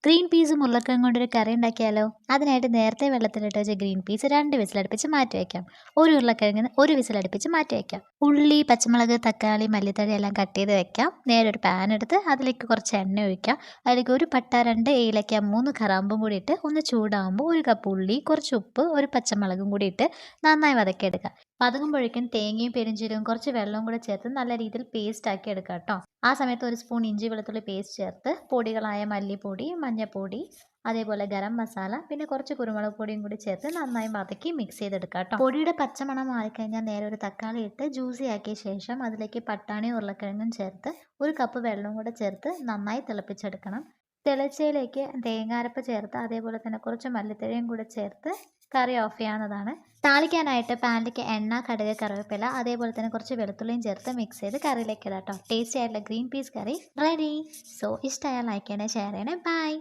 Green പീസും ഉരുളക്കിഴങ്ങും കൊണ്ടൊരു കറി ഉണ്ടാക്കിയാലോ? അതിനായിട്ട് നേരത്തെ വെള്ളത്തിലിട്ട് വെച്ച ഗ്രീൻ പീസ് 2 വിസിലടുപ്പിച്ച് മാറ്റി വയ്ക്കാം. ഒരു ഉരുളക്കിഴങ്ങിന് 1 വിസിലടുപ്പിച്ച് മാറ്റി വയ്ക്കാം. ഉള്ളി, പച്ചമുളക്, തക്കാളി, മല്ലിത്തഴ എല്ലാം കട്ട് ചെയ്ത് വെക്കാം. നേരെ ഒരു പാൻ എടുത്ത് അതിലേക്ക് കുറച്ച് എണ്ണ ഒഴിക്കാം. അതിലേക്ക് 1 പട്ട, 2 ഏലക്ക, 3 കറാമ്പും കൂടി ഇട്ട് ഒന്ന് ചൂടാകുമ്പോൾ 1 കപ്പ് ഉള്ളി, കുറച്ച് ഉപ്പ്, 1 പച്ചമുളകും കൂടി ഇട്ട് നന്നായി വതക്കിയെടുക്കാം. വതകുമ്പോഴേക്കും തേങ്ങയും പെരുംജീരകവും കുറച്ച് വെള്ളവും കൂടെ ചേർത്ത് നല്ല രീതിയിൽ പേസ്റ്റ് ആക്കി എടുക്കാം കേട്ടോ. ആ സമയത്ത് 1 സ്പൂൺ ഇഞ്ചി വെളുത്തുള്ളി പേസ്റ്റ് ചേർത്ത് പൊടികളായ മല്ലിപ്പൊടി, മഞ്ഞൾപ്പൊടി, അതേപോലെ ഗരം മസാല, പിന്നെ കുറച്ച് കുരുമുളക് പൊടിയും കൂടി ചേർത്ത് നന്നായി വതക്കി മിക്സ് ചെയ്തെടുക്കാം കേട്ടോ. പൊടിയുടെ പച്ചമണം മാറിക്കഴിഞ്ഞാൽ നേരെ ഒരു തക്കാളി ഇട്ട് ജ്യൂസി ആക്കിയ ശേഷം അതിലേക്ക് പട്ടാണിയും ഉരുളക്കിഴങ്ങും ചേർത്ത് 1 കപ്പ് വെള്ളവും കൂടെ ചേർത്ത് നന്നായി തിളപ്പിച്ചെടുക്കണം. തിളച്ചയിലേക്ക് തേങ്ങാരപ്പ് ചേർത്ത് അതേപോലെ തന്നെ കുറച്ച് മല്ലിത്തഴയും കൂടെ ചേർത്ത് കറി ഓഫ് ചെയ്യാവുന്നതാണ്. താളിക്കാനായിട്ട് പാനിലേക്ക് എണ്ണ, കടുക്, കറിവേപ്പില, അതേപോലെ തന്നെ കുറച്ച് വെളുത്തുള്ളിയും ചേർത്ത് മിക്സ് ചെയ്ത് കറിയിലേക്ക് ഇടാം കേട്ടോ. ടേസ്റ്റി ആയിട്ടുള്ള ഗ്രീൻ പീസ് കറി റെഡി. സോ ഇഷ്ടമായാൽ ലൈക്ക് ചെയ്യണേ, ഷെയർ ചെയ്യണേ. ബൈ.